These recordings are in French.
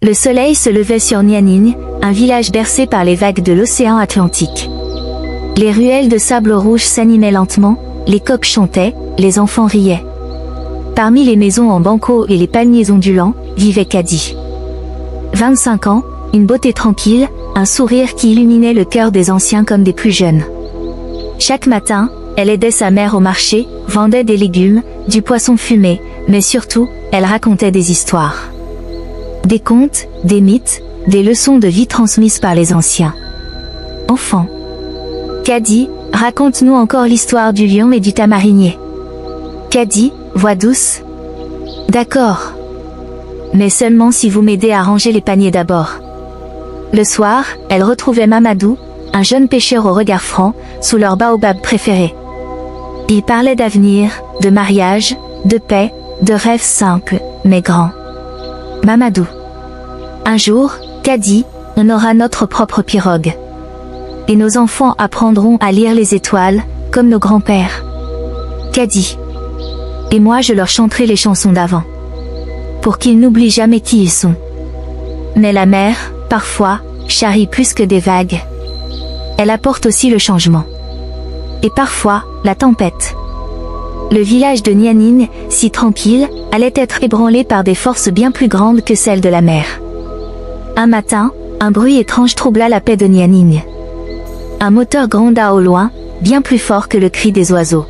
Le soleil se levait sur Nianing, un village bercé par les vagues de l'océan Atlantique. Les ruelles de sable rouge s'animaient lentement, les coqs chantaient, les enfants riaient. Parmi les maisons en banco et les palmiers ondulants, vivait Kadi. 25 ans, une beauté tranquille, un sourire qui illuminait le cœur des anciens comme des plus jeunes. Chaque matin, elle aidait sa mère au marché, vendait des légumes, du poisson fumé, mais surtout, elle racontait des histoires. Des contes, des mythes, des leçons de vie transmises par les anciens. Enfant. Kadi, raconte-nous encore l'histoire du lion et du tamarinier. Kadi, voix douce. D'accord. Mais seulement si vous m'aidez à ranger les paniers d'abord. Le soir, elle retrouvait Mamadou, un jeune pêcheur au regard franc, sous leur baobab préféré. Ils parlaient d'avenir, de mariage, de paix, de rêves simples, mais grands. Mamadou. Un jour, Kadi, on aura notre propre pirogue. Et nos enfants apprendront à lire les étoiles, comme nos grands-pères. Kadi. Et moi je leur chanterai les chansons d'avant. Pour qu'ils n'oublient jamais qui ils sont. Mais la mer, parfois, charrie plus que des vagues. Elle apporte aussi le changement. Et parfois, la tempête. Le village de Nianing, si tranquille, allait être ébranlé par des forces bien plus grandes que celles de la mer. Un matin, un bruit étrange troubla la paix de Nianing. Un moteur gronda au loin, bien plus fort que le cri des oiseaux.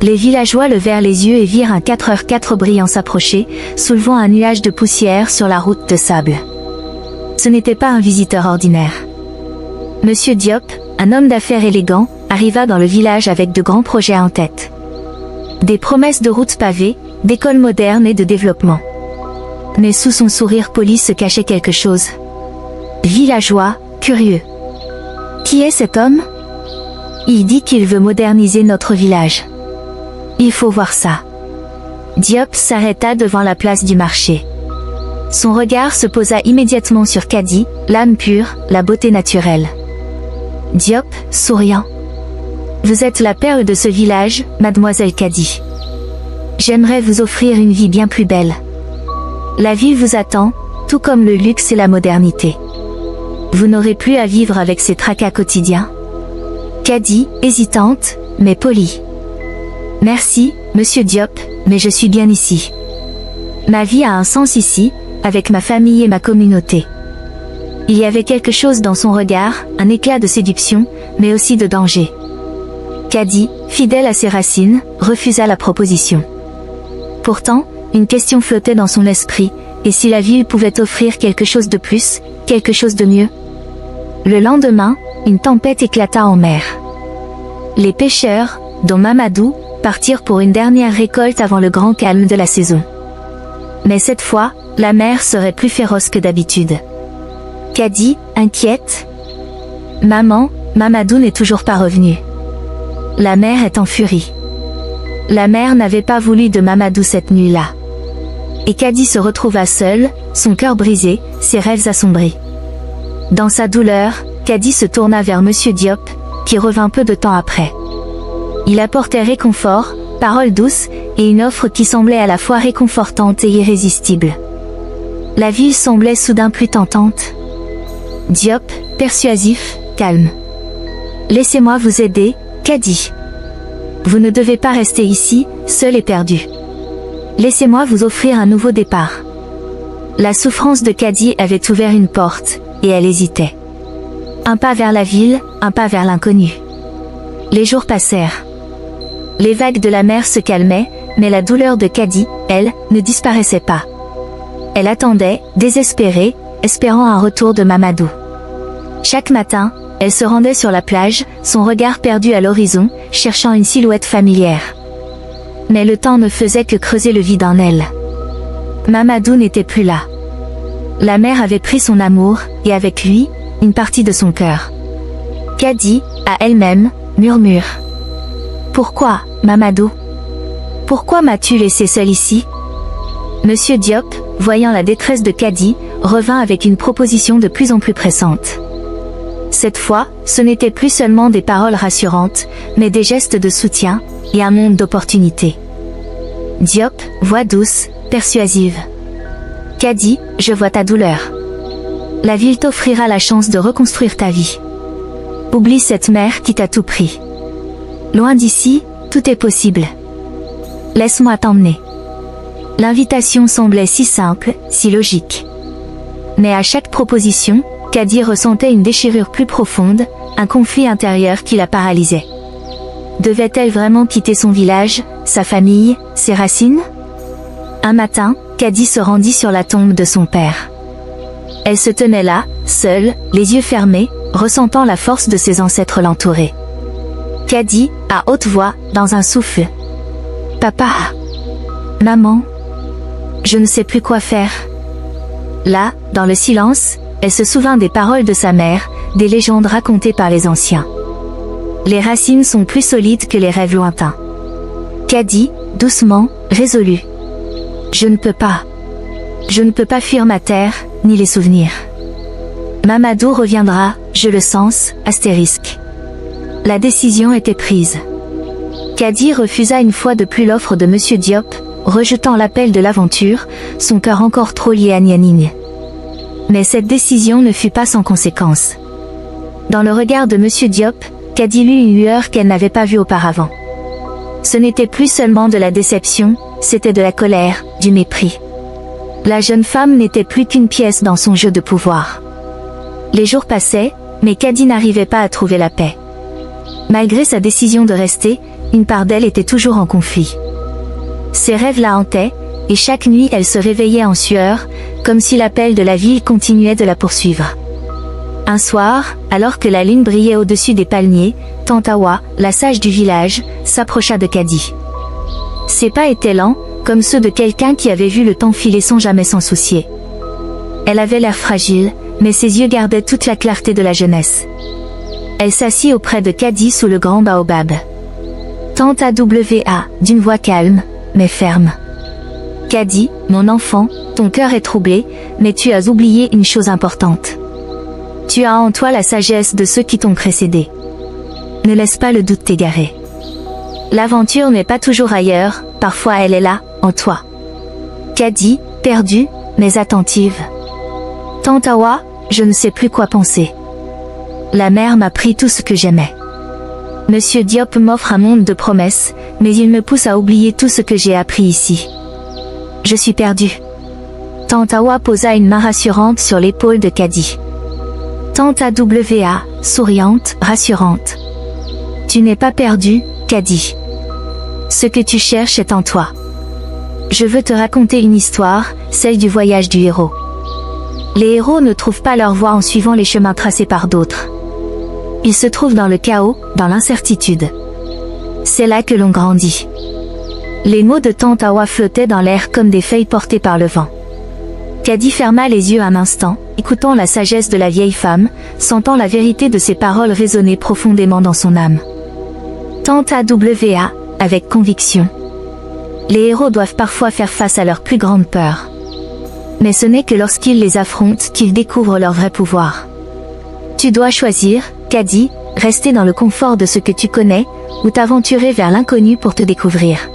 Les villageois levèrent les yeux et virent un 4x4 brillant s'approcher, soulevant un nuage de poussière sur la route de sable. Ce n'était pas un visiteur ordinaire. Monsieur Diop, un homme d'affaires élégant, arriva dans le village avec de grands projets en tête. Des promesses de routes pavées, d'écoles modernes et de développement. Mais sous son sourire poli se cachait quelque chose. Villageois, curieux. Qui est cet homme? Il dit qu'il veut moderniser notre village. Il faut voir ça. Diop s'arrêta devant la place du marché. Son regard se posa immédiatement sur Kadi, l'âme pure, la beauté naturelle. Diop, souriant. Vous êtes la perle de ce village, mademoiselle Kadi. J'aimerais vous offrir une vie bien plus belle. La ville vous attend, tout comme le luxe et la modernité. Vous n'aurez plus à vivre avec ces tracas quotidiens. Kadi, hésitante, mais polie. Merci, monsieur Diop, mais je suis bien ici. Ma vie a un sens ici, avec ma famille et ma communauté. Il y avait quelque chose dans son regard, un éclat de séduction, mais aussi de danger. Kadi, fidèle à ses racines, refusa la proposition. Pourtant, une question flottait dans son esprit, et si la ville pouvait offrir quelque chose de plus, quelque chose de mieux? Le lendemain, une tempête éclata en mer. Les pêcheurs, dont Mamadou, partirent pour une dernière récolte avant le grand calme de la saison. Mais cette fois, la mer serait plus féroce que d'habitude. Kadi, inquiète. Maman, Mamadou n'est toujours pas revenu. La mer est en furie. La mère n'avait pas voulu de Mamadou cette nuit-là. Et Kadi se retrouva seule, son cœur brisé, ses rêves assombris. Dans sa douleur, Kadi se tourna vers monsieur Diop, qui revint peu de temps après. Il apportait réconfort, paroles douces, et une offre qui semblait à la fois réconfortante et irrésistible. La ville semblait soudain plus tentante. Diop, persuasif, calme. Laissez-moi vous aider, Kadi. Vous ne devez pas rester ici, seul et perdu. Laissez-moi vous offrir un nouveau départ. La souffrance de Kadi avait ouvert une porte, et elle hésitait. Un pas vers la ville, un pas vers l'inconnu. Les jours passèrent. Les vagues de la mer se calmaient, mais la douleur de Kadi, elle, ne disparaissait pas. Elle attendait, désespérée, espérant un retour de Mamadou. Chaque matin, elle se rendait sur la plage, son regard perdu à l'horizon, cherchant une silhouette familière. Mais le temps ne faisait que creuser le vide en elle. Mamadou n'était plus là. La mer avait pris son amour, et avec lui, une partie de son cœur. Kadi, à elle-même, murmure. Pourquoi, Mamadou? Pourquoi m'as-tu laissé seule ici? Monsieur Diop, voyant la détresse de Kadi, revint avec une proposition de plus en plus pressante. Cette fois, ce n'était plus seulement des paroles rassurantes, mais des gestes de soutien, et un monde d'opportunités. Diop, voix douce, persuasive. Caddy, je vois ta douleur. La ville t'offrira la chance de reconstruire ta vie. Oublie cette mère qui t'a tout pris. Loin d'ici, tout est possible. Laisse-moi t'emmener. L'invitation semblait si simple, si logique. Mais à chaque proposition, Caddy ressentait une déchirure plus profonde, un conflit intérieur qui la paralysait. Devait-elle vraiment quitter son village, sa famille, ses racines? Un matin, Caddy se rendit sur la tombe de son père. Elle se tenait là, seule, les yeux fermés, ressentant la force de ses ancêtres l'entourer. Caddy, à haute voix, dans un souffle. « Papa. Maman. Je ne sais plus quoi faire. » Là, dans le silence, elle se souvint des paroles de sa mère, des légendes racontées par les anciens. Les racines sont plus solides que les rêves lointains. Caddy, doucement, résolue. Je ne peux pas. Je ne peux pas fuir ma terre, ni les souvenirs. Mamadou reviendra, je le sens, astérisque. La décision était prise. Caddy refusa une fois de plus l'offre de Monsieur Diop, rejetant l'appel de l'aventure, son cœur encore trop lié à Nianing. Mais cette décision ne fut pas sans conséquence. Dans le regard de Monsieur Diop, Caddy lut une lueur qu'elle n'avait pas vue auparavant. Ce n'était plus seulement de la déception, c'était de la colère, du mépris. La jeune femme n'était plus qu'une pièce dans son jeu de pouvoir. Les jours passaient, mais Caddy n'arrivait pas à trouver la paix. Malgré sa décision de rester, une part d'elle était toujours en conflit. Ses rêves la hantaient, et chaque nuit elle se réveillait en sueur, comme si l'appel de la ville continuait de la poursuivre. Un soir, alors que la lune brillait au-dessus des palmiers, Tante Awa, la sage du village, s'approcha de Caddy. Ses pas étaient lents, comme ceux de quelqu'un qui avait vu le temps filer sans jamais s'en soucier. Elle avait l'air fragile, mais ses yeux gardaient toute la clarté de la jeunesse. Elle s'assit auprès de Caddy sous le grand baobab. Tante Awa, d'une voix calme, mais ferme. Caddy, mon enfant, ton cœur est troublé, mais tu as oublié une chose importante. Tu as en toi la sagesse de ceux qui t'ont précédé. Ne laisse pas le doute t'égarer. L'aventure n'est pas toujours ailleurs, parfois elle est là, en toi. Caddy, perdue, mais attentive. Tante Awa, je ne sais plus quoi penser. La mer m'a pris tout ce que j'aimais. Monsieur Diop m'offre un monde de promesses, mais il me pousse à oublier tout ce que j'ai appris ici. Je suis perdue. Tante Awa posa une main rassurante sur l'épaule de Caddy. Tante Awa, souriante, rassurante. Tu n'es pas perdue, Caddy. Ce que tu cherches est en toi. Je veux te raconter une histoire, celle du voyage du héros. Les héros ne trouvent pas leur voie en suivant les chemins tracés par d'autres. Ils se trouvent dans le chaos, dans l'incertitude. C'est là que l'on grandit. Les mots de Tante Awa flottaient dans l'air comme des feuilles portées par le vent. Caddy ferma les yeux un instant, écoutant la sagesse de la vieille femme, sentant la vérité de ses paroles résonner profondément dans son âme. Tante Awa, avec conviction. Les héros doivent parfois faire face à leurs plus grandes peurs. Mais ce n'est que lorsqu'ils les affrontent qu'ils découvrent leur vrai pouvoir. Tu dois choisir, Caddy, rester dans le confort de ce que tu connais, ou t'aventurer vers l'inconnu pour te découvrir.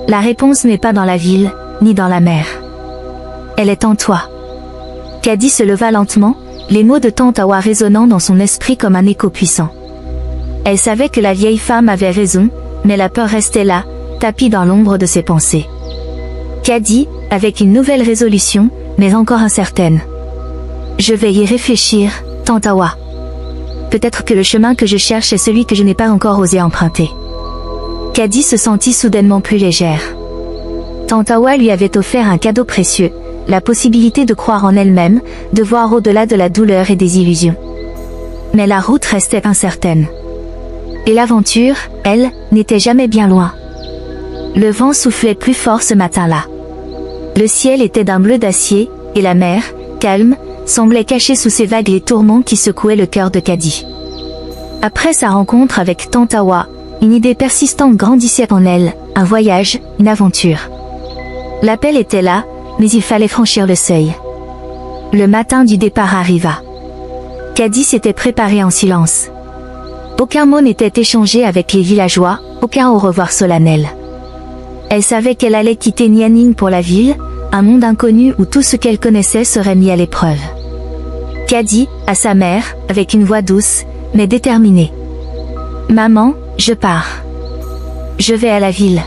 La réponse n'est pas dans la ville, ni dans la mer. Elle est en toi. Caddy se leva lentement, les mots de Tante Awa résonnant dans son esprit comme un écho puissant. Elle savait que la vieille femme avait raison, mais la peur restait là, tapie dans l'ombre de ses pensées. Caddy, avec une nouvelle résolution, mais encore incertaine. Je vais y réfléchir, Tante Awa. Peut-être que le chemin que je cherche est celui que je n'ai pas encore osé emprunter. Caddy se sentit soudainement plus légère. Tante Awa lui avait offert un cadeau précieux, la possibilité de croire en elle-même, de voir au-delà de la douleur et des illusions. Mais la route restait incertaine. Et l'aventure, elle, n'était jamais bien loin. Le vent soufflait plus fort ce matin-là. Le ciel était d'un bleu d'acier, et la mer, calme, semblait cacher sous ses vagues les tourments qui secouaient le cœur de Caddy. Après sa rencontre avec Tante Awa, une idée persistante grandissait en elle, un voyage, une aventure. L'appel était là, mais il fallait franchir le seuil. Le matin du départ arriva. Caddy s'était préparée en silence. Aucun mot n'était échangé avec les villageois, aucun au revoir solennel. Elle savait qu'elle allait quitter Nianing pour la ville, un monde inconnu où tout ce qu'elle connaissait serait mis à l'épreuve. Caddy, à sa mère, avec une voix douce, mais déterminée. « Maman, je pars. Je vais à la ville.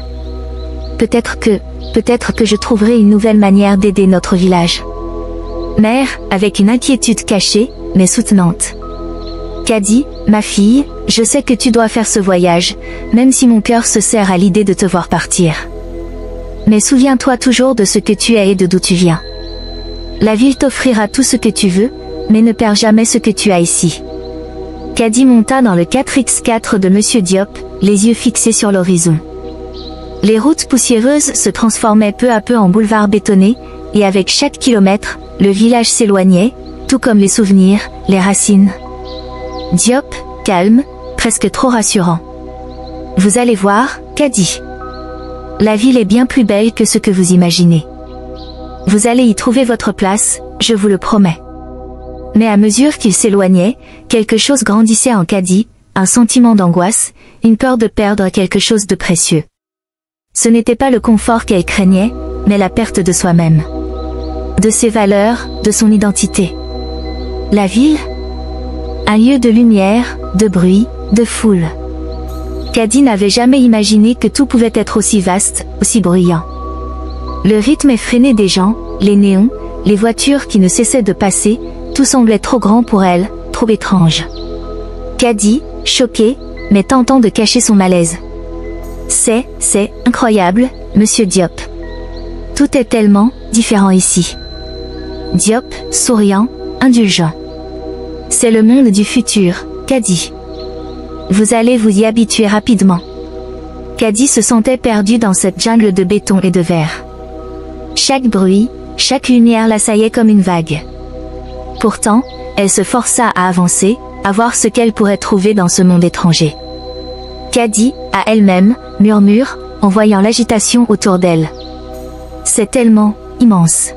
Peut-être que je trouverai une nouvelle manière d'aider notre village. » Mère, avec une inquiétude cachée, mais soutenante. Caddy, ma fille, je sais que tu dois faire ce voyage, même si mon cœur se serre à l'idée de te voir partir. Mais souviens-toi toujours de ce que tu es et de d'où tu viens. La ville t'offrira tout ce que tu veux, mais ne perds jamais ce que tu as ici. Caddy monta dans le 4x4 de Monsieur Diop, les yeux fixés sur l'horizon. Les routes poussiéreuses se transformaient peu à peu en boulevards bétonnés, et avec chaque kilomètre, le village s'éloignait, tout comme les souvenirs, les racines. Diop, calme, presque trop rassurant. Vous allez voir, Caddy. La ville est bien plus belle que ce que vous imaginez. Vous allez y trouver votre place, je vous le promets. Mais à mesure qu'il s'éloignait, quelque chose grandissait en Caddy, un sentiment d'angoisse, une peur de perdre quelque chose de précieux. Ce n'était pas le confort qu'elle craignait, mais la perte de soi-même. De ses valeurs, de son identité. La ville ? Un lieu de lumière, de bruit, de foule. Caddy n'avait jamais imaginé que tout pouvait être aussi vaste, aussi bruyant. Le rythme effréné des gens, les néons, les voitures qui ne cessaient de passer, tout semblait trop grand pour elle, trop étrange. Caddy, choquée, mais tentant de cacher son malaise. C'est incroyable, Monsieur Diop. Tout est tellement différent ici. Diop, souriant, indulgent. C'est le monde du futur, Caddy. Vous allez vous y habituer rapidement. Caddy se sentait perdue dans cette jungle de béton et de verre. Chaque bruit, chaque lumière l'assaillait comme une vague. Pourtant, elle se força à avancer, à voir ce qu'elle pourrait trouver dans ce monde étranger. Caddy, à elle-même, murmure, en voyant l'agitation autour d'elle. C'est tellement immense.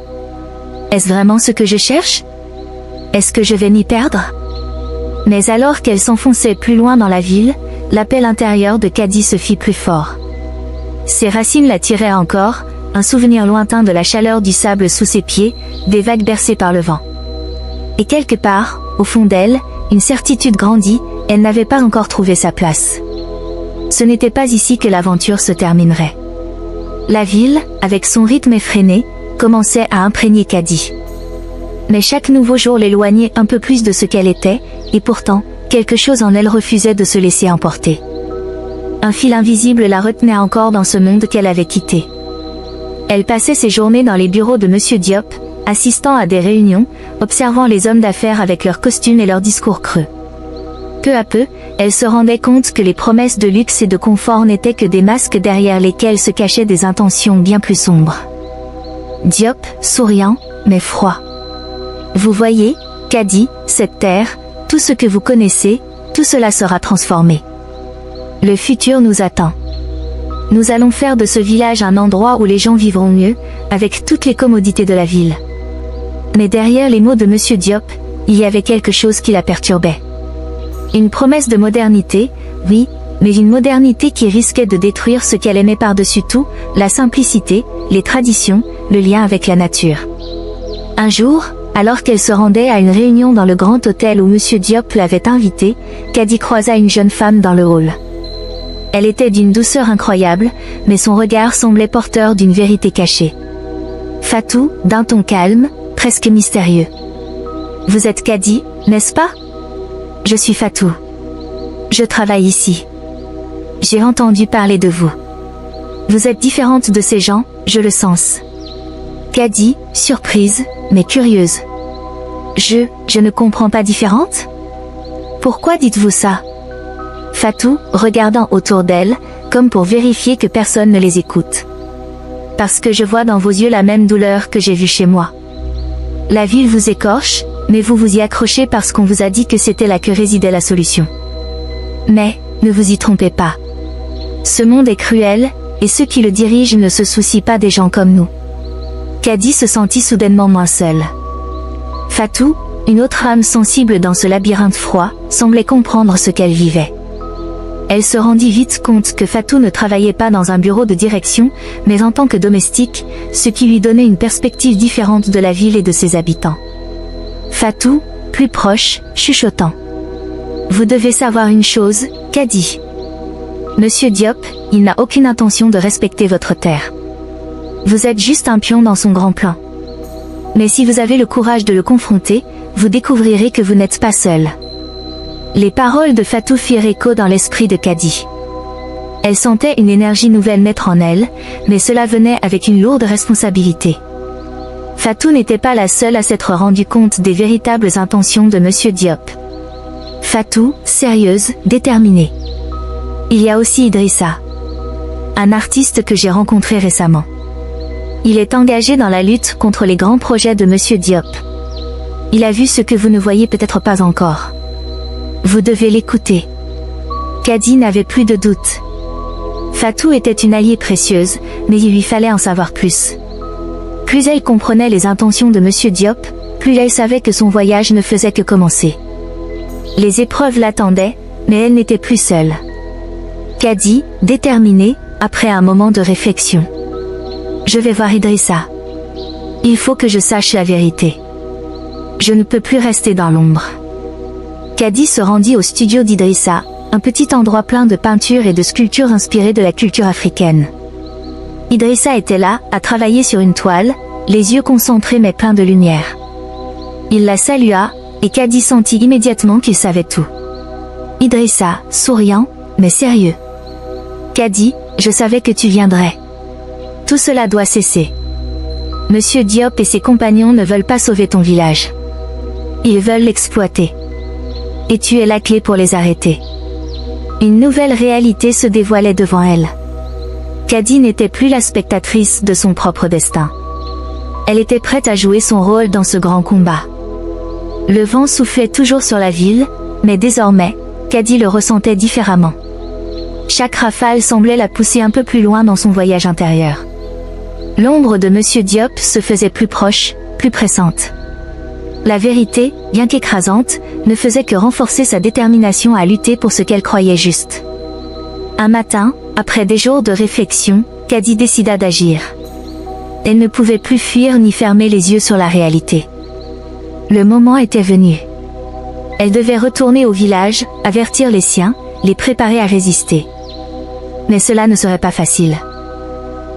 Est-ce vraiment ce que je cherche? Est-ce que je vais m'y perdre? Mais alors qu'elle s'enfonçait plus loin dans la ville, l'appel intérieur de Caddy se fit plus fort. Ses racines l'attiraient encore, un souvenir lointain de la chaleur du sable sous ses pieds, des vagues bercées par le vent. Et quelque part, au fond d'elle, une certitude grandit, elle n'avait pas encore trouvé sa place. Ce n'était pas ici que l'aventure se terminerait. La ville, avec son rythme effréné, commençait à imprégner Caddy. Mais chaque nouveau jour l'éloignait un peu plus de ce qu'elle était, et pourtant, quelque chose en elle refusait de se laisser emporter. Un fil invisible la retenait encore dans ce monde qu'elle avait quitté. Elle passait ses journées dans les bureaux de Monsieur Diop, assistant à des réunions, observant les hommes d'affaires avec leurs costumes et leurs discours creux. Peu à peu, elle se rendait compte que les promesses de luxe et de confort n'étaient que des masques derrière lesquels se cachaient des intentions bien plus sombres. Diop, souriant, mais froid. Vous voyez, Caddy, cette terre, tout ce que vous connaissez, tout cela sera transformé. Le futur nous attend. Nous allons faire de ce village un endroit où les gens vivront mieux, avec toutes les commodités de la ville. Mais derrière les mots de Monsieur Diop, il y avait quelque chose qui la perturbait. Une promesse de modernité, oui, mais une modernité qui risquait de détruire ce qu'elle aimait par-dessus tout, la simplicité, les traditions, le lien avec la nature. Un jour, alors qu'elle se rendait à une réunion dans le grand hôtel où Monsieur Diop l'avait invitée, Caddy croisa une jeune femme dans le hall. Elle était d'une douceur incroyable, mais son regard semblait porteur d'une vérité cachée. Fatou, d'un ton calme, presque mystérieux. « Vous êtes Caddy, n'est-ce pas ? » « Je suis Fatou. Je travaille ici. J'ai entendu parler de vous. Vous êtes différente de ces gens, je le sens. » Caddy, surprise, mais curieuse. « Je ne comprends pas différente ? Pourquoi dites-vous ça ? » Fatou, regardant autour d'elle, comme pour vérifier que personne ne les écoute. « Parce que je vois dans vos yeux la même douleur que j'ai vue chez moi. La ville vous écorche, mais vous vous y accrochez parce qu'on vous a dit que c'était là que résidait la solution. Mais, ne vous y trompez pas. Ce monde est cruel, et ceux qui le dirigent ne se soucient pas des gens comme nous. » Caddy se sentit soudainement moins seule. Fatou, une autre âme sensible dans ce labyrinthe froid, semblait comprendre ce qu'elle vivait. Elle se rendit vite compte que Fatou ne travaillait pas dans un bureau de direction, mais en tant que domestique, ce qui lui donnait une perspective différente de la ville et de ses habitants. Fatou, plus proche, chuchotant. Vous devez savoir une chose, Kadi. Monsieur Diop, il n'a aucune intention de respecter votre terre. Vous êtes juste un pion dans son grand plan. Mais si vous avez le courage de le confronter, vous découvrirez que vous n'êtes pas seul. Les paroles de Fatou firent écho dans l'esprit de Kadi. Elle sentait une énergie nouvelle naître en elle, mais cela venait avec une lourde responsabilité. Fatou n'était pas la seule à s'être rendu compte des véritables intentions de Monsieur Diop. Fatou, sérieuse, déterminée. Il y a aussi Idrissa, un artiste que j'ai rencontré récemment. Il est engagé dans la lutte contre les grands projets de Monsieur Diop. Il a vu ce que vous ne voyez peut-être pas encore. Vous devez l'écouter. Kadi n'avait plus de doute. Fatou était une alliée précieuse, mais il lui fallait en savoir plus. Plus elle comprenait les intentions de Monsieur Diop, plus elle savait que son voyage ne faisait que commencer. Les épreuves l'attendaient, mais elle n'était plus seule. Kadi, déterminée, après un moment de réflexion. Je vais voir Idrissa. Il faut que je sache la vérité. Je ne peux plus rester dans l'ombre. Kadi se rendit au studio d'Idrissa, un petit endroit plein de peintures et de sculptures inspirées de la culture africaine. Idrissa était là, à travailler sur une toile, les yeux concentrés mais pleins de lumière. Il la salua, et Kadi sentit immédiatement qu'il savait tout. Idrissa, souriant, mais sérieux. Kadi, je savais que tu viendrais. Tout cela doit cesser. Monsieur Diop et ses compagnons ne veulent pas sauver ton village. Ils veulent l'exploiter. Et tu es la clé pour les arrêter. Une nouvelle réalité se dévoilait devant elle. Kadi n'était plus la spectatrice de son propre destin. Elle était prête à jouer son rôle dans ce grand combat. Le vent soufflait toujours sur la ville, mais désormais, Kadi le ressentait différemment. Chaque rafale semblait la pousser un peu plus loin dans son voyage intérieur. L'ombre de Monsieur Diop se faisait plus proche, plus pressante. La vérité, bien qu'écrasante, ne faisait que renforcer sa détermination à lutter pour ce qu'elle croyait juste. Un matin, après des jours de réflexion, Kadi décida d'agir. Elle ne pouvait plus fuir ni fermer les yeux sur la réalité. Le moment était venu. Elle devait retourner au village, avertir les siens, les préparer à résister. Mais cela ne serait pas facile.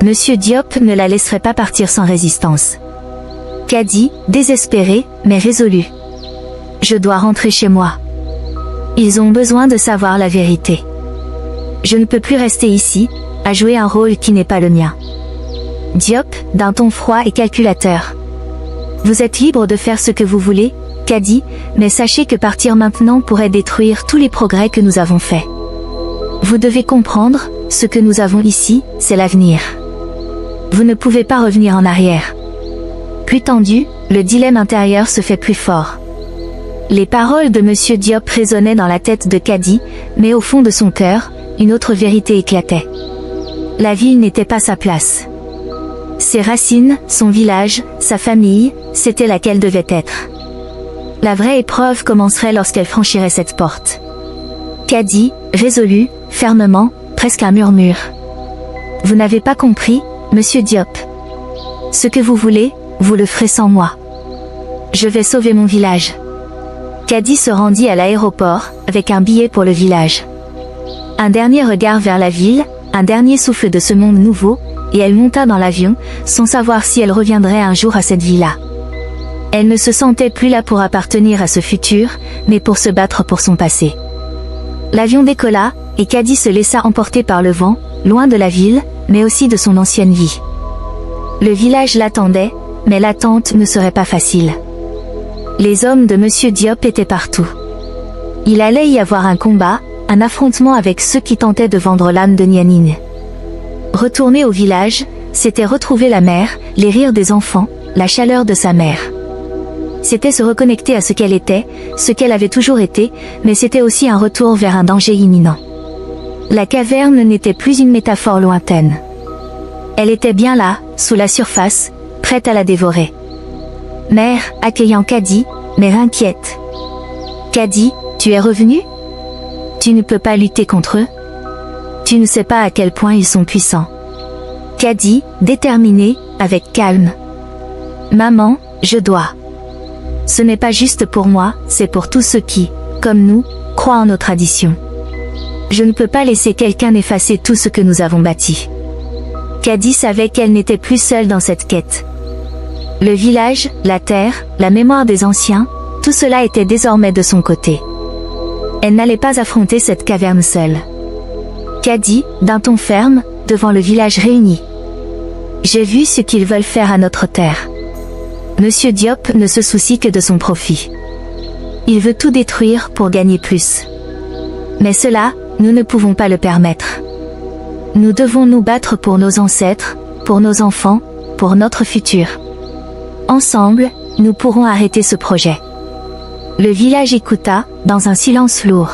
Monsieur Diop ne la laisserait pas partir sans résistance. Kadi, désespérée, mais résolue. Je dois rentrer chez moi. Ils ont besoin de savoir la vérité. Je ne peux plus rester ici, à jouer un rôle qui n'est pas le mien. Diop, d'un ton froid et calculateur. Vous êtes libre de faire ce que vous voulez, Kadi, mais sachez que partir maintenant pourrait détruire tous les progrès que nous avons faits. Vous devez comprendre, ce que nous avons ici, c'est l'avenir. Vous ne pouvez pas revenir en arrière. Plus tendu, le dilemme intérieur se fait plus fort. Les paroles de Monsieur Diop résonnaient dans la tête de Kadi, mais au fond de son cœur, une autre vérité éclatait. La ville n'était pas sa place. Ses racines, son village, sa famille, c'était là qu'elle devait être. La vraie épreuve commencerait lorsqu'elle franchirait cette porte. Kadi, résolue, fermement, presque un murmure. Vous n'avez pas compris, Monsieur Diop. Ce que vous voulez, vous le ferez sans moi. Je vais sauver mon village. Kadi se rendit à l'aéroport, avec un billet pour le village. Un dernier regard vers la ville, un dernier souffle de ce monde nouveau, et elle monta dans l'avion, sans savoir si elle reviendrait un jour à cette vie-là. Elle ne se sentait plus là pour appartenir à ce futur, mais pour se battre pour son passé. L'avion décolla, et Kadi se laissa emporter par le vent, loin de la ville, mais aussi de son ancienne vie. Le village l'attendait, mais l'attente ne serait pas facile. Les hommes de Monsieur Diop étaient partout. Il allait y avoir un combat, un affrontement avec ceux qui tentaient de vendre l'âme de Nianine. Retourner au village, c'était retrouver la mère, les rires des enfants, la chaleur de sa mère. C'était se reconnecter à ce qu'elle était, ce qu'elle avait toujours été, mais c'était aussi un retour vers un danger imminent. La caverne n'était plus une métaphore lointaine. Elle était bien là, sous la surface, prête à la dévorer. Mère, accueillant Kadi, mais inquiète. Kadi, tu es revenu? Tu ne peux pas lutter contre eux, Tu ne sais pas à quel point ils sont puissants. Caddy, déterminé, avec calme. Maman, je dois. Ce n'est pas juste pour moi, c'est pour tous ceux qui, comme nous, croient en nos traditions. Je ne peux pas laisser quelqu'un effacer tout ce que nous avons bâti. Caddy savait qu'elle n'était plus seule dans cette quête. Le village, la terre, la mémoire des anciens, tout cela était désormais de son côté. Elle n'allait pas affronter cette caverne seule. Caddy, d'un ton ferme, devant le village réuni. J'ai vu ce qu'ils veulent faire à notre terre. Monsieur Diop ne se soucie que de son profit. Il veut tout détruire pour gagner plus. Mais cela, nous ne pouvons pas le permettre. Nous devons nous battre pour nos ancêtres, pour nos enfants, pour notre futur. Ensemble, nous pourrons arrêter ce projet. Le village écouta, dans un silence lourd.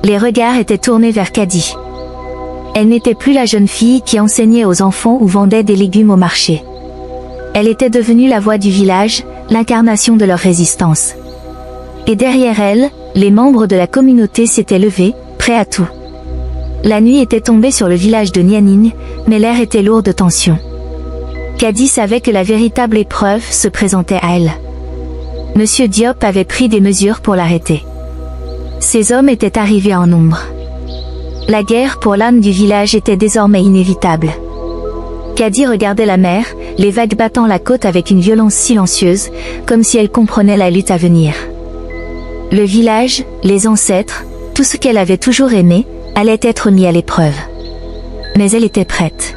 Les regards étaient tournés vers Caddy. Elle n'était plus la jeune fille qui enseignait aux enfants ou vendait des légumes au marché. Elle était devenue la voix du village, l'incarnation de leur résistance. Et derrière elle, les membres de la communauté s'étaient levés, prêts à tout. La nuit était tombée sur le village de Nianing, mais l'air était lourd de tension. Caddy savait que la véritable épreuve se présentait à elle. Monsieur Diop avait pris des mesures pour l'arrêter. Ces hommes étaient arrivés en nombre. La guerre pour l'âme du village était désormais inévitable. Caddy regardait la mer, les vagues battant la côte avec une violence silencieuse, comme si elle comprenait la lutte à venir. Le village, les ancêtres, tout ce qu'elle avait toujours aimé, allait être mis à l'épreuve. Mais elle était prête.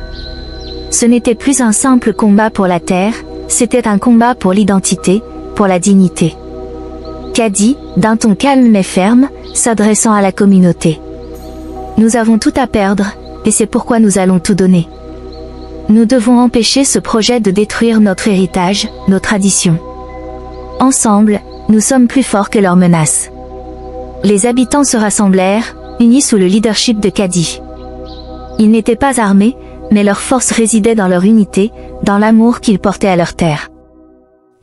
Ce n'était plus un simple combat pour la terre, c'était un combat pour l'identité, pour la dignité. Caddy, d'un ton calme mais ferme, s'adressant à la communauté. Nous avons tout à perdre, et c'est pourquoi nous allons tout donner. Nous devons empêcher ce projet de détruire notre héritage, nos traditions. Ensemble, nous sommes plus forts que leurs menaces. Les habitants se rassemblèrent, unis sous le leadership de Caddy. Ils n'étaient pas armés, mais leur force résidait dans leur unité, dans l'amour qu'ils portaient à leur terre.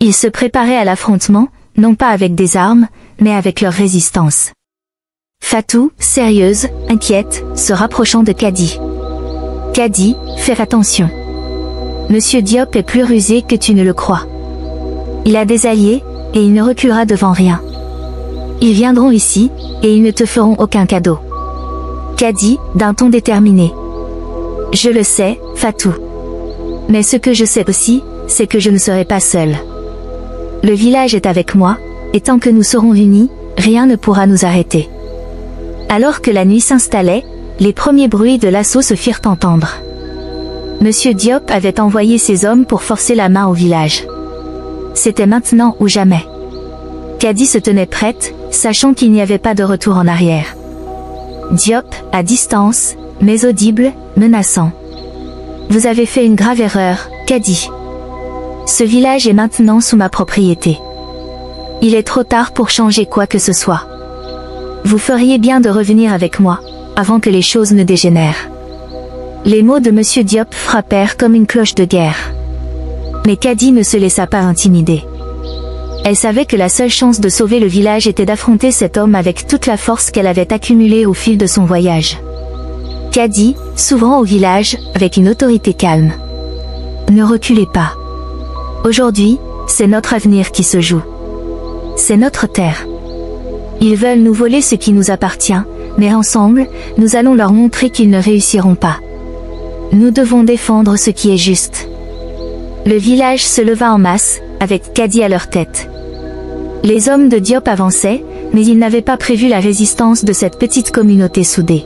Ils se préparaient à l'affrontement, non pas avec des armes, mais avec leur résistance. Fatou, sérieuse, inquiète, se rapprochant de Caddy. Caddy, fais attention. Monsieur Diop est plus rusé que tu ne le crois. Il a des alliés, et il ne reculera devant rien. Ils viendront ici, et ils ne te feront aucun cadeau. Caddy, d'un ton déterminé. Je le sais, Fatou. Mais ce que je sais aussi, c'est que je ne serai pas seule. Le village est avec moi, et tant que nous serons unis, rien ne pourra nous arrêter. Alors que la nuit s'installait, les premiers bruits de l'assaut se firent entendre. Monsieur Diop avait envoyé ses hommes pour forcer la main au village. C'était maintenant ou jamais. Caddy se tenait prête, sachant qu'il n'y avait pas de retour en arrière. Diop, à distance, mais audible, menaçant. Vous avez fait une grave erreur, Caddy. Ce village est maintenant sous ma propriété. Il est trop tard pour changer quoi que ce soit. Vous feriez bien de revenir avec moi, avant que les choses ne dégénèrent. Les mots de Monsieur Diop frappèrent comme une cloche de guerre. Mais Caddy ne se laissa pas intimider. Elle savait que la seule chance de sauver le village était d'affronter cet homme avec toute la force qu'elle avait accumulée au fil de son voyage. Caddy, s'ouvrant au village, avec une autorité calme. Ne reculez pas. Aujourd'hui, c'est notre avenir qui se joue. C'est notre terre. Ils veulent nous voler ce qui nous appartient, mais ensemble, nous allons leur montrer qu'ils ne réussiront pas. Nous devons défendre ce qui est juste. Le village se leva en masse, avec Caddy à leur tête. Les hommes de Diop avançaient, mais ils n'avaient pas prévu la résistance de cette petite communauté soudée.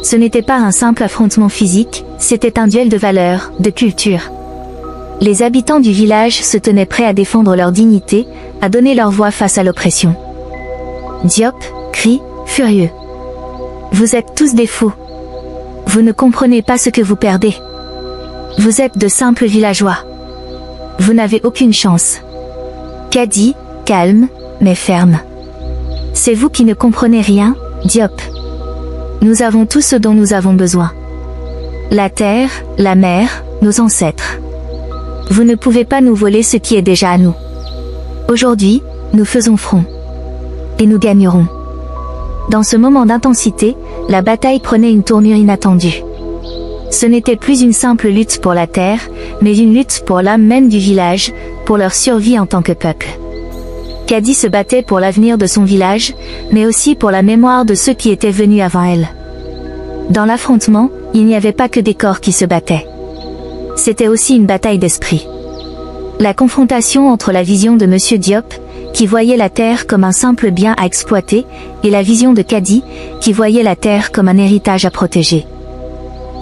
Ce n'était pas un simple affrontement physique, c'était un duel de valeurs, de culture. Les habitants du village se tenaient prêts à défendre leur dignité, à donner leur voix face à l'oppression. Diop crie, furieux. Vous êtes tous des fous. Vous ne comprenez pas ce que vous perdez. Vous êtes de simples villageois. Vous n'avez aucune chance. Caddy, calme, mais ferme. C'est vous qui ne comprenez rien, Diop. Nous avons tout ce dont nous avons besoin. La terre, la mer, nos ancêtres. Vous ne pouvez pas nous voler ce qui est déjà à nous. Aujourd'hui, nous faisons front. Et nous gagnerons. Dans ce moment d'intensité, la bataille prenait une tournure inattendue. Ce n'était plus une simple lutte pour la terre, mais une lutte pour l'âme même du village, pour leur survie en tant que peuple. Cadie se battait pour l'avenir de son village, mais aussi pour la mémoire de ceux qui étaient venus avant elle. Dans l'affrontement, il n'y avait pas que des corps qui se battaient. C'était aussi une bataille d'esprit. La confrontation entre la vision de Monsieur Diop, qui voyait la terre comme un simple bien à exploiter, et la vision de Cadie, qui voyait la terre comme un héritage à protéger.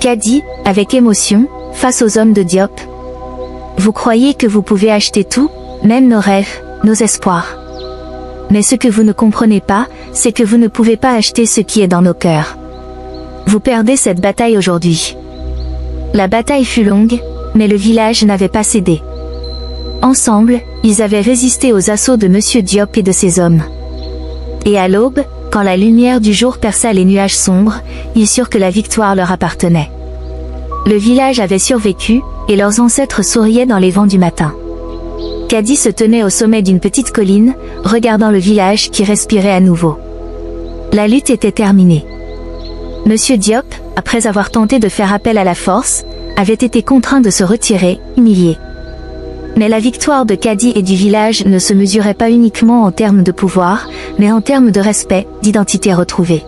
Cadie, avec émotion, face aux hommes de Diop. Vous croyez que vous pouvez acheter tout, même nos rêves, nos espoirs. Mais ce que vous ne comprenez pas, c'est que vous ne pouvez pas acheter ce qui est dans nos cœurs. Vous perdez cette bataille aujourd'hui. La bataille fut longue, mais le village n'avait pas cédé. Ensemble, ils avaient résisté aux assauts de Monsieur Diop et de ses hommes. Et à l'aube, quand la lumière du jour perça les nuages sombres, ils surent que la victoire leur appartenait. Le village avait survécu, et leurs ancêtres souriaient dans les vents du matin. Cadie se tenait au sommet d'une petite colline, regardant le village qui respirait à nouveau. La lutte était terminée. Monsieur Diop, après avoir tenté de faire appel à la force, avait été contraint de se retirer, humilié. Mais la victoire de Cadie et du village ne se mesurait pas uniquement en termes de pouvoir, mais en termes de respect, d'identité retrouvée.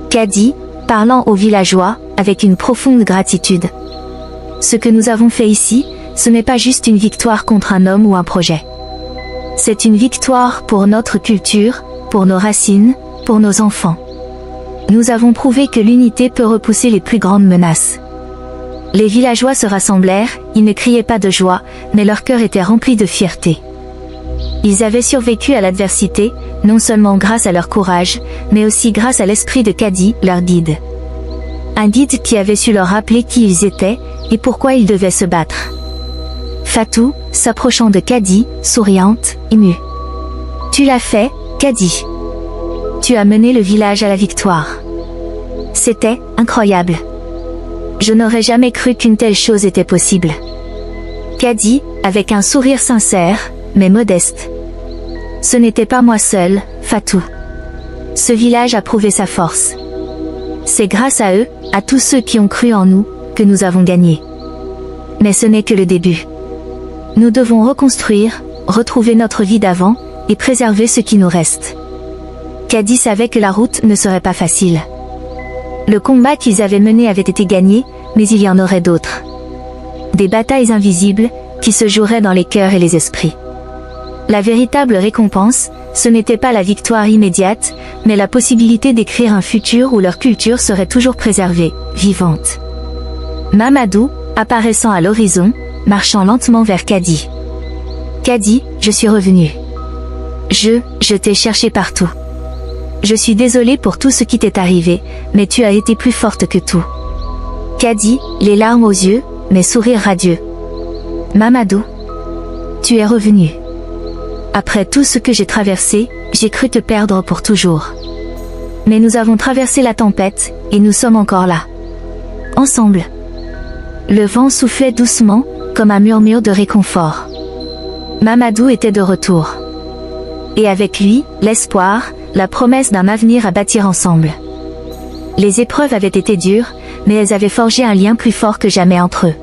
Cadie, parlant aux villageois, avec une profonde gratitude. Ce que nous avons fait ici, ce n'est pas juste une victoire contre un homme ou un projet. C'est une victoire pour notre culture, pour nos racines, pour nos enfants. Nous avons prouvé que l'unité peut repousser les plus grandes menaces. Les villageois se rassemblèrent, ils ne criaient pas de joie, mais leur cœur était rempli de fierté. Ils avaient survécu à l'adversité, non seulement grâce à leur courage, mais aussi grâce à l'esprit de Cadie, leur guide. Un guide qui avait su leur rappeler qui ils étaient, et pourquoi ils devaient se battre. Fatou, s'approchant de Cadie, souriante, émue. Tu l'as fait, Cadie. Tu as mené le village à la victoire. C'était incroyable. Je n'aurais jamais cru qu'une telle chose était possible. Cadie, avec un sourire sincère, mais modeste. Ce n'était pas moi seul, Fatou. Ce village a prouvé sa force. C'est grâce à eux, à tous ceux qui ont cru en nous, que nous avons gagné. Mais ce n'est que le début. Nous devons reconstruire, retrouver notre vie d'avant, et préserver ce qui nous reste. Cadie savait que la route ne serait pas facile. Le combat qu'ils avaient mené avait été gagné, mais il y en aurait d'autres. Des batailles invisibles, qui se joueraient dans les cœurs et les esprits. La véritable récompense, ce n'était pas la victoire immédiate, mais la possibilité d'écrire un futur où leur culture serait toujours préservée, vivante. Mamadou, apparaissant à l'horizon, marchant lentement vers Cadie. Cadie, je suis revenu. Je t'ai cherché partout. Je suis désolé pour tout ce qui t'est arrivé, mais tu as été plus forte que tout. Cadie, les larmes aux yeux, mais sourire radieux. Mamadou, tu es revenu. Après tout ce que j'ai traversé, j'ai cru te perdre pour toujours. Mais nous avons traversé la tempête, et nous sommes encore là. Ensemble. Le vent soufflait doucement, comme un murmure de réconfort. Mamadou était de retour. Et avec lui, l'espoir, la promesse d'un avenir à bâtir ensemble. Les épreuves avaient été dures, mais elles avaient forgé un lien plus fort que jamais entre eux.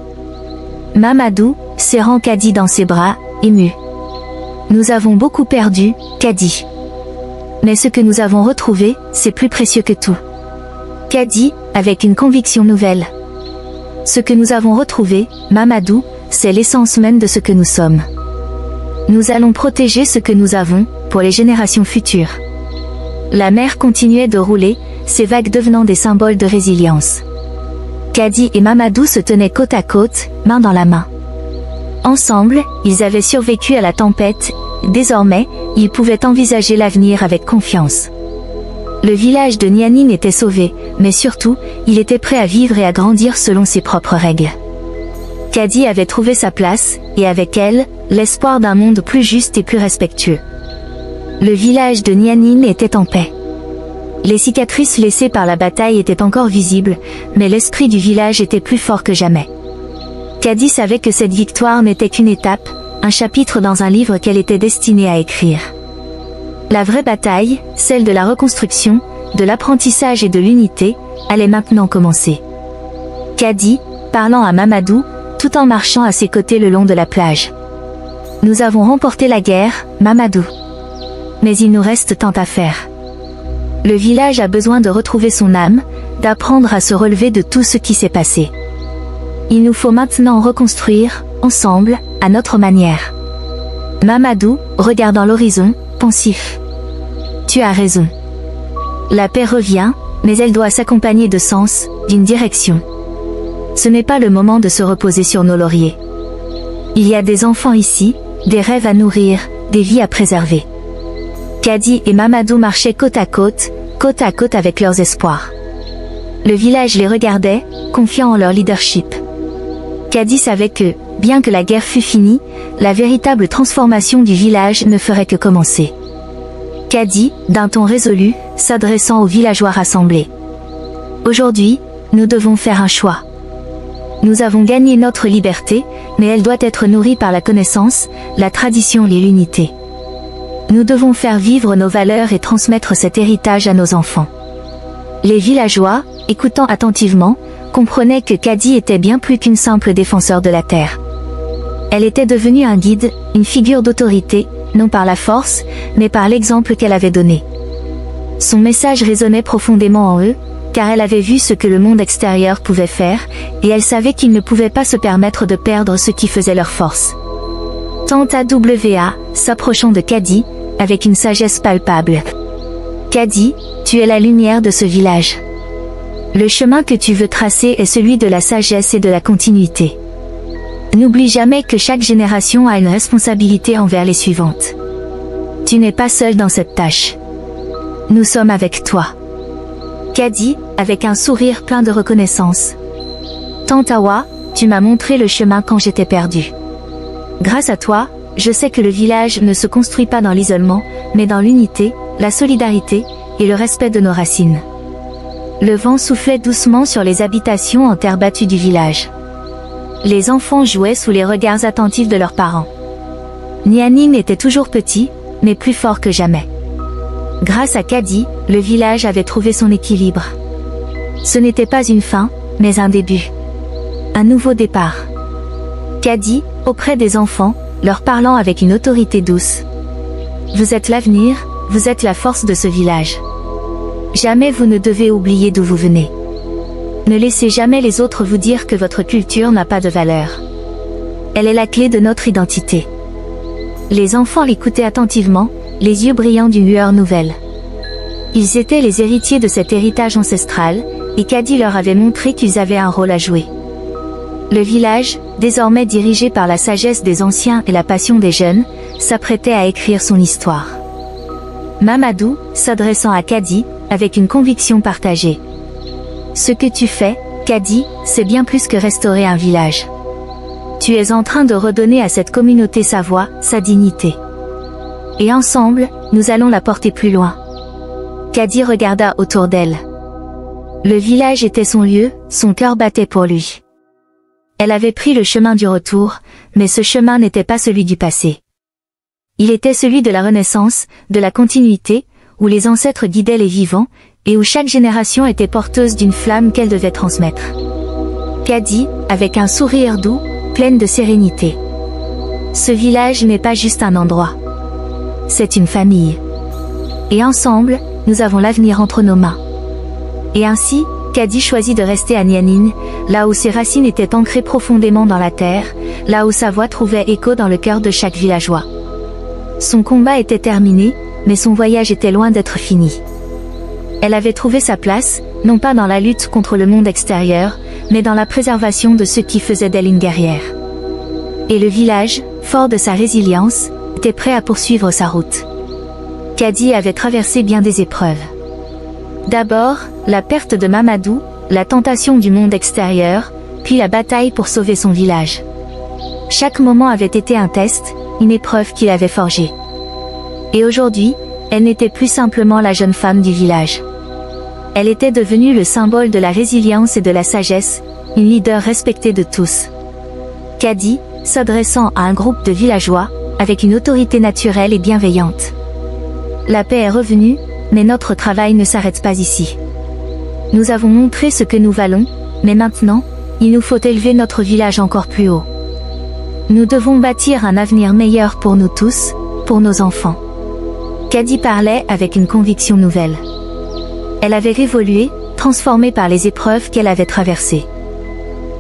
Mamadou, serrant Cadie dans ses bras, ému. Nous avons beaucoup perdu, Cadie. Mais ce que nous avons retrouvé, c'est plus précieux que tout. Cadie, avec une conviction nouvelle. Ce que nous avons retrouvé, Mamadou, c'est l'essence même de ce que nous sommes. Nous allons protéger ce que nous avons, pour les générations futures. La mer continuait de rouler, ses vagues devenant des symboles de résilience. Cadie et Mamadou se tenaient côte à côte, main dans la main. Ensemble, ils avaient survécu à la tempête, désormais, ils pouvaient envisager l'avenir avec confiance. Le village de Nianine était sauvé, mais surtout, il était prêt à vivre et à grandir selon ses propres règles. Cadie avait trouvé sa place, et avec elle, l'espoir d'un monde plus juste et plus respectueux. Le village de Nianine était en paix. Les cicatrices laissées par la bataille étaient encore visibles, mais l'esprit du village était plus fort que jamais. Cadie savait que cette victoire n'était qu'une étape, un chapitre dans un livre qu'elle était destinée à écrire. La vraie bataille, celle de la reconstruction, de l'apprentissage et de l'unité, allait maintenant commencer. Kadi, parlant à Mamadou, tout en marchant à ses côtés le long de la plage. Nous avons remporté la guerre, Mamadou. Mais il nous reste tant à faire. Le village a besoin de retrouver son âme, d'apprendre à se relever de tout ce qui s'est passé. Il nous faut maintenant reconstruire, ensemble, à notre manière. Mamadou, regardant l'horizon, pensif. Tu as raison. La paix revient, mais elle doit s'accompagner de sens, d'une direction. Ce n'est pas le moment de se reposer sur nos lauriers. Il y a des enfants ici, des rêves à nourrir, des vies à préserver. Kadi et Mamadou marchaient côte à côte avec leurs espoirs. Le village les regardait, confiant en leur leadership. Kadi savait que, bien que la guerre fût finie, la véritable transformation du village ne ferait que commencer. Kadi, d'un ton résolu, s'adressant aux villageois rassemblés. Aujourd'hui, nous devons faire un choix. Nous avons gagné notre liberté, mais elle doit être nourrie par la connaissance, la tradition et l'unité. Nous devons faire vivre nos valeurs et transmettre cet héritage à nos enfants. Les villageois, écoutant attentivement, comprenaient que Kadi était bien plus qu'une simple défenseur de la terre. Elle était devenue un guide, une figure d'autorité, non par la force, mais par l'exemple qu'elle avait donné. Son message résonnait profondément en eux, car elle avait vu ce que le monde extérieur pouvait faire, et elle savait qu'ils ne pouvaient pas se permettre de perdre ce qui faisait leur force. Tanta W.A., s'approchant de Kadi, avec une sagesse palpable. Kadi, tu es la lumière de ce village. Le chemin que tu veux tracer est celui de la sagesse et de la continuité. N'oublie jamais que chaque génération a une responsabilité envers les suivantes. Tu n'es pas seul dans cette tâche. Nous sommes avec toi. Kadi, avec un sourire plein de reconnaissance. Tantawa, tu m'as montré le chemin quand j'étais perdu. Grâce à toi, je sais que le village ne se construit pas dans l'isolement, mais dans l'unité, la solidarité, et le respect de nos racines. Le vent soufflait doucement sur les habitations en terre battue du village. Les enfants jouaient sous les regards attentifs de leurs parents. Nianing était toujours petit, mais plus fort que jamais. Grâce à Kadi, le village avait trouvé son équilibre. Ce n'était pas une fin, mais un début. Un nouveau départ. Kadi, auprès des enfants, leur parlant avec une autorité douce. Vous êtes l'avenir, vous êtes la force de ce village. Jamais vous ne devez oublier d'où vous venez. Ne laissez jamais les autres vous dire que votre culture n'a pas de valeur. Elle est la clé de notre identité. Les enfants l'écoutaient attentivement, les yeux brillants d'une lueur nouvelle. Ils étaient les héritiers de cet héritage ancestral, et Kadi leur avait montré qu'ils avaient un rôle à jouer. Le village, désormais dirigé par la sagesse des anciens et la passion des jeunes, s'apprêtait à écrire son histoire. Mamadou, s'adressant à Kadi, avec une conviction partagée. Ce que tu fais, Kadi, c'est bien plus que restaurer un village. Tu es en train de redonner à cette communauté sa voix, sa dignité. Et ensemble, nous allons la porter plus loin. Kadi regarda autour d'elle. Le village était son lieu, son cœur battait pour lui. Elle avait pris le chemin du retour, mais ce chemin n'était pas celui du passé. Il était celui de la renaissance, de la continuité, où les ancêtres guidaient les vivants, et où chaque génération était porteuse d'une flamme qu'elle devait transmettre. Kadi, avec un sourire doux, plein de sérénité. Ce village n'est pas juste un endroit. C'est une famille. Et ensemble, nous avons l'avenir entre nos mains. Et ainsi, Kadi choisit de rester à Nianing, là où ses racines étaient ancrées profondément dans la terre, là où sa voix trouvait écho dans le cœur de chaque villageois. Son combat était terminé, mais son voyage était loin d'être fini. Elle avait trouvé sa place, non pas dans la lutte contre le monde extérieur, mais dans la préservation de ce qui faisait d'elle une guerrière. Et le village, fort de sa résilience, était prêt à poursuivre sa route. Kadi avait traversé bien des épreuves. D'abord, la perte de Mamadou, la tentation du monde extérieur, puis la bataille pour sauver son village. Chaque moment avait été un test, une épreuve qu'il avait forgée. Et aujourd'hui, elle n'était plus simplement la jeune femme du village. Elle était devenue le symbole de la résilience et de la sagesse, une leader respectée de tous. Kadi, s'adressant à un groupe de villageois, avec une autorité naturelle et bienveillante. La paix est revenue, mais notre travail ne s'arrête pas ici. Nous avons montré ce que nous valons, mais maintenant, il nous faut élever notre village encore plus haut. Nous devons bâtir un avenir meilleur pour nous tous, pour nos enfants. Caddy parlait avec une conviction nouvelle. Elle avait évolué, transformée par les épreuves qu'elle avait traversées.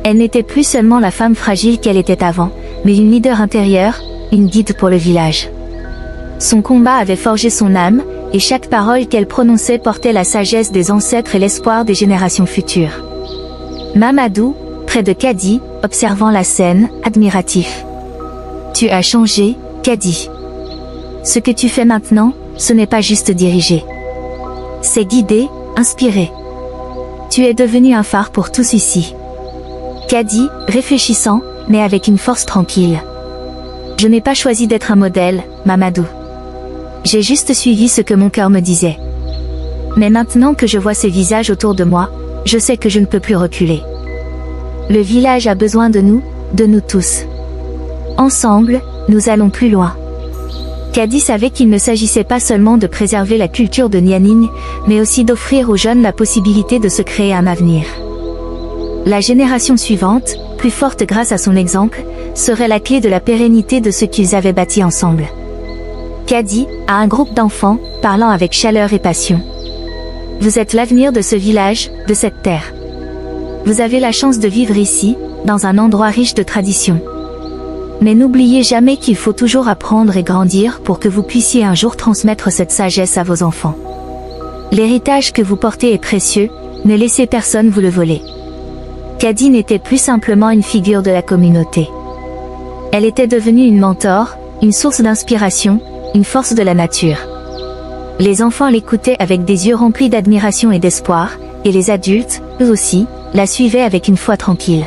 Elle n'était plus seulement la femme fragile qu'elle était avant, mais une leader intérieure, une guide pour le village. Son combat avait forgé son âme, et chaque parole qu'elle prononçait portait la sagesse des ancêtres et l'espoir des générations futures. Mamadou, près de Caddy, observant la scène, admiratif. Tu as changé, Caddy. Ce que tu fais maintenant, ce n'est pas juste diriger. C'est guider, inspirer. Tu es devenu un phare pour tous ici. Caddy, réfléchissant, mais avec une force tranquille. Je n'ai pas choisi d'être un modèle, Mamadou. J'ai juste suivi ce que mon cœur me disait. Mais maintenant que je vois ces visages autour de moi, je sais que je ne peux plus reculer. Le village a besoin de nous tous. Ensemble, nous allons plus loin. Caddy savait qu'il ne s'agissait pas seulement de préserver la culture de Nianing, mais aussi d'offrir aux jeunes la possibilité de se créer un avenir. La génération suivante, plus forte grâce à son exemple, serait la clé de la pérennité de ce qu'ils avaient bâti ensemble. Caddy, à un groupe d'enfants, parlant avec chaleur et passion. Vous êtes l'avenir de ce village, de cette terre. Vous avez la chance de vivre ici, dans un endroit riche de traditions. Mais n'oubliez jamais qu'il faut toujours apprendre et grandir pour que vous puissiez un jour transmettre cette sagesse à vos enfants. L'héritage que vous portez est précieux, ne laissez personne vous le voler. Caddy n'était plus simplement une figure de la communauté. Elle était devenue une mentor, une source d'inspiration, une force de la nature. Les enfants l'écoutaient avec des yeux remplis d'admiration et d'espoir, et les adultes, eux aussi, la suivaient avec une foi tranquille.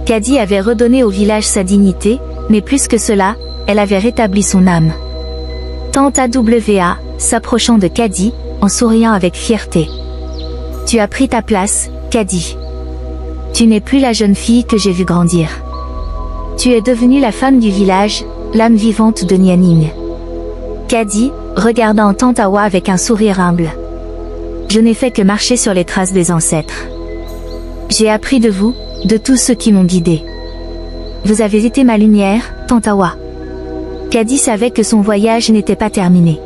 Caddy avait redonné au village sa dignité, mais plus que cela, elle avait rétabli son âme. Tante AWA, s'approchant de Caddy, en souriant avec fierté. Tu as pris ta place, Caddy. Tu n'es plus la jeune fille que j'ai vue grandir. Tu es devenue la femme du village, l'âme vivante de Nianing. Caddy, regardant Tante Awa avec un sourire humble. Je n'ai fait que marcher sur les traces des ancêtres. J'ai appris de vous, de tous ceux qui m'ont guidé. Vous avez été ma lumière, Tante Awa. Caddy savait que son voyage n'était pas terminé.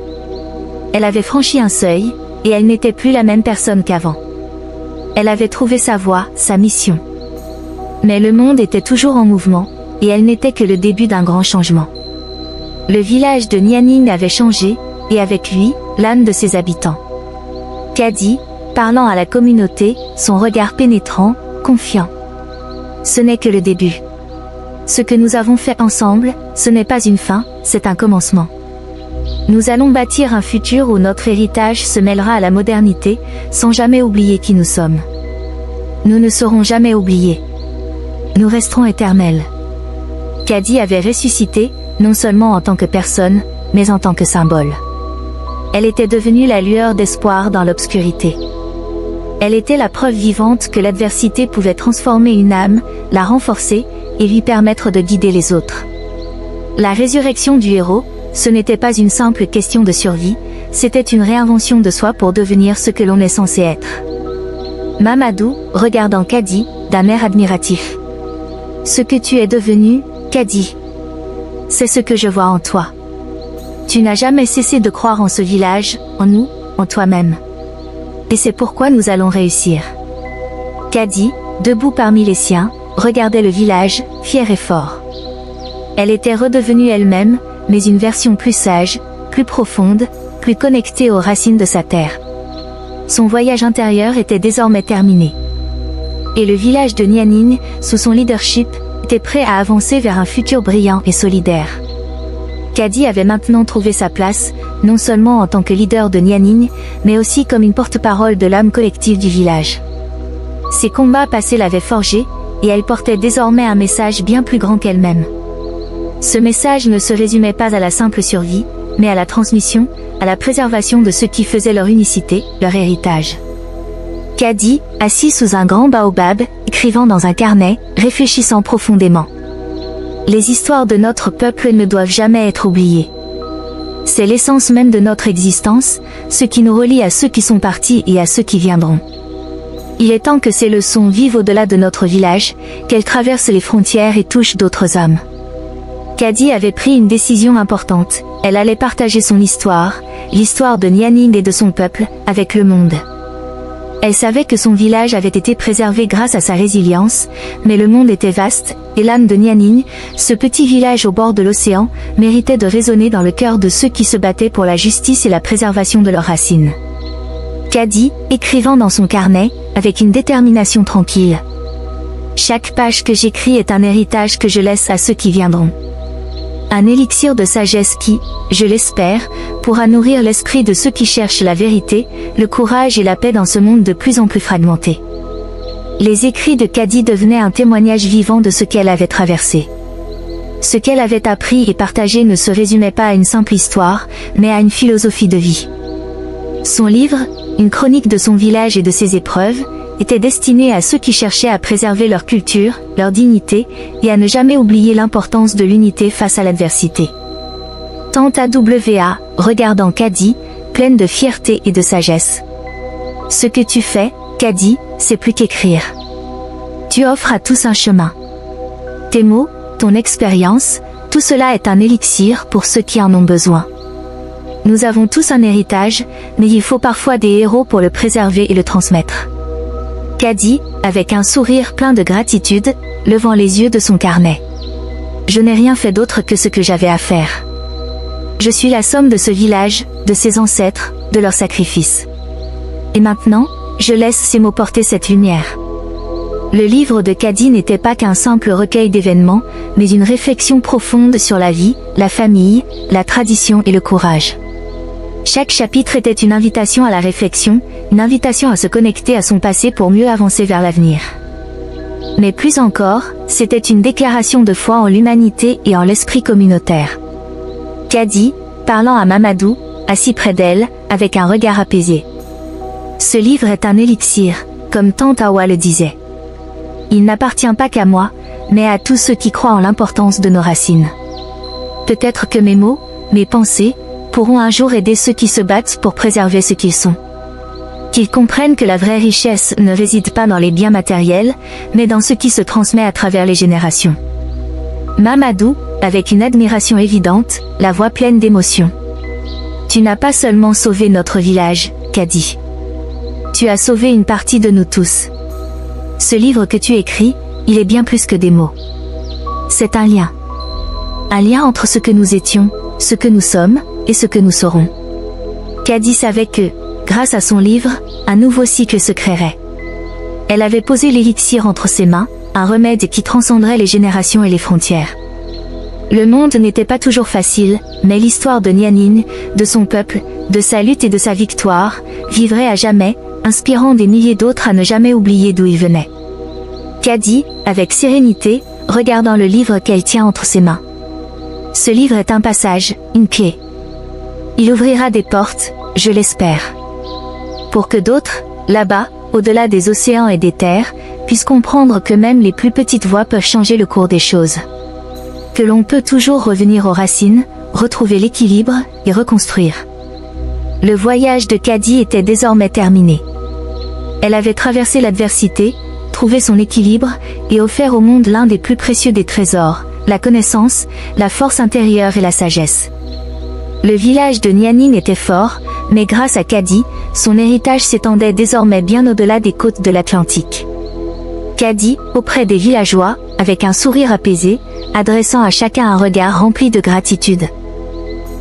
Elle avait franchi un seuil, et elle n'était plus la même personne qu'avant. Elle avait trouvé sa voie, sa mission. Mais le monde était toujours en mouvement, et elle n'était que le début d'un grand changement. Le village de Nianing avait changé, et avec lui, l'âme de ses habitants. Caddy, parlant à la communauté, son regard pénétrant, confiant. Ce n'est que le début. Ce que nous avons fait ensemble, ce n'est pas une fin, c'est un commencement. Nous allons bâtir un futur où notre héritage se mêlera à la modernité, sans jamais oublier qui nous sommes. Nous ne serons jamais oubliés. Nous resterons éternels. Caddy avait ressuscité, non seulement en tant que personne, mais en tant que symbole. Elle était devenue la lueur d'espoir dans l'obscurité. Elle était la preuve vivante que l'adversité pouvait transformer une âme, la renforcer, et lui permettre de guider les autres. La résurrection du héros, ce n'était pas une simple question de survie, c'était une réinvention de soi pour devenir ce que l'on est censé être. Mamadou, regardant Caddy, d'un air admiratif. Ce que tu es devenu, Caddy. C'est ce que je vois en toi. Tu n'as jamais cessé de croire en ce village, en nous, en toi-même. Et c'est pourquoi nous allons réussir. Caddy, debout parmi les siens, regardait le village, fier et fort. Elle était redevenue elle-même, mais une version plus sage, plus profonde, plus connectée aux racines de sa terre. Son voyage intérieur était désormais terminé. Et le village de Nianing, sous son leadership, était prêt à avancer vers un futur brillant et solidaire. Caddy avait maintenant trouvé sa place, non seulement en tant que leader de Nianing, mais aussi comme une porte-parole de l'âme collective du village. Ses combats passés l'avaient forgée, et elle portait désormais un message bien plus grand qu'elle-même. Ce message ne se résumait pas à la simple survie, mais à la transmission, à la préservation de ce qui faisait leur unicité, leur héritage. Caddy, assis sous un grand baobab, écrivant dans un carnet, réfléchissant profondément. Les histoires de notre peuple ne doivent jamais être oubliées. C'est l'essence même de notre existence, ce qui nous relie à ceux qui sont partis et à ceux qui viendront. Il est temps que ces leçons vivent au-delà de notre village, qu'elles traversent les frontières et touchent d'autres hommes. Kadi avait pris une décision importante, elle allait partager son histoire, l'histoire de Nianing et de son peuple, avec le monde. Elle savait que son village avait été préservé grâce à sa résilience, mais le monde était vaste, et l'âme de Nianing, ce petit village au bord de l'océan, méritait de résonner dans le cœur de ceux qui se battaient pour la justice et la préservation de leurs racines. Kadi, écrivant dans son carnet, avec une détermination tranquille. Chaque page que j'écris est un héritage que je laisse à ceux qui viendront. Un élixir de sagesse qui, je l'espère, pourra nourrir l'esprit de ceux qui cherchent la vérité, le courage et la paix dans ce monde de plus en plus fragmenté. Les écrits de Kadi devenaient un témoignage vivant de ce qu'elle avait traversé. Ce qu'elle avait appris et partagé ne se résumait pas à une simple histoire, mais à une philosophie de vie. Son livre, une chronique de son village et de ses épreuves, était destiné à ceux qui cherchaient à préserver leur culture, leur dignité, et à ne jamais oublier l'importance de l'unité face à l'adversité. Tante AWA, regardant Kadi, pleine de fierté et de sagesse. Ce que tu fais, Kadi, c'est plus qu'écrire. Tu offres à tous un chemin. Tes mots, ton expérience, tout cela est un élixir pour ceux qui en ont besoin. Nous avons tous un héritage, mais il faut parfois des héros pour le préserver et le transmettre. Kadi, avec un sourire plein de gratitude, levant les yeux de son carnet. Je n'ai rien fait d'autre que ce que j'avais à faire. Je suis la somme de ce village, de ses ancêtres, de leurs sacrifices. Et maintenant, je laisse ces mots porter cette lumière. Le livre de Kadi n'était pas qu'un simple recueil d'événements, mais une réflexion profonde sur la vie, la famille, la tradition et le courage. Chaque chapitre était une invitation à la réflexion, une invitation à se connecter à son passé pour mieux avancer vers l'avenir. Mais plus encore, c'était une déclaration de foi en l'humanité et en l'esprit communautaire. Kadi, parlant à Mamadou, assis près d'elle, avec un regard apaisé. Ce livre est un élixir, comme Tante Awa le disait. Il n'appartient pas qu'à moi, mais à tous ceux qui croient en l'importance de nos racines. Peut-être que mes mots, mes pensées, pourront un jour aider ceux qui se battent pour préserver ce qu'ils sont. Qu'ils comprennent que la vraie richesse ne réside pas dans les biens matériels, mais dans ce qui se transmet à travers les générations. Mamadou, avec une admiration évidente, la voix pleine d'émotion. Tu n'as pas seulement sauvé notre village, Kadi. Tu as sauvé une partie de nous tous. Ce livre que tu écris, il est bien plus que des mots. C'est un lien. Un lien entre ce que nous étions, ce que nous sommes, et ce que nous serons. Kadi savait que, grâce à son livre, un nouveau cycle se créerait. Elle avait posé l'élixir entre ses mains, un remède qui transcenderait les générations et les frontières. Le monde n'était pas toujours facile, mais l'histoire de Nianing, de son peuple, de sa lutte et de sa victoire, vivrait à jamais, inspirant des milliers d'autres à ne jamais oublier d'où ils venaient. Kadi, avec sérénité, regardant le livre qu'elle tient entre ses mains. Ce livre est un passage, une clé. Il ouvrira des portes, je l'espère. Pour que d'autres, là-bas, au-delà des océans et des terres, puissent comprendre que même les plus petites voix peuvent changer le cours des choses. Que l'on peut toujours revenir aux racines, retrouver l'équilibre, et reconstruire. Le voyage de Kadi était désormais terminé. Elle avait traversé l'adversité, trouvé son équilibre, et offert au monde l'un des plus précieux des trésors, la connaissance, la force intérieure et la sagesse. Le village de Nianing était fort, mais grâce à Kadi, son héritage s'étendait désormais bien au-delà des côtes de l'Atlantique. Kadi, auprès des villageois, avec un sourire apaisé, adressant à chacun un regard rempli de gratitude.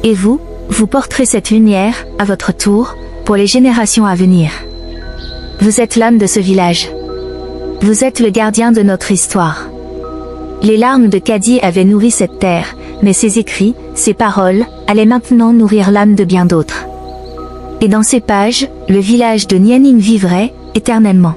Et vous, vous porterez cette lumière, à votre tour, pour les générations à venir. Vous êtes l'âme de ce village. Vous êtes le gardien de notre histoire. Les larmes de Kadi avaient nourri cette terre, mais ses écrits, ses paroles, allaient maintenant nourrir l'âme de bien d'autres. Et dans ces pages, le village de Nianing vivrait, éternellement.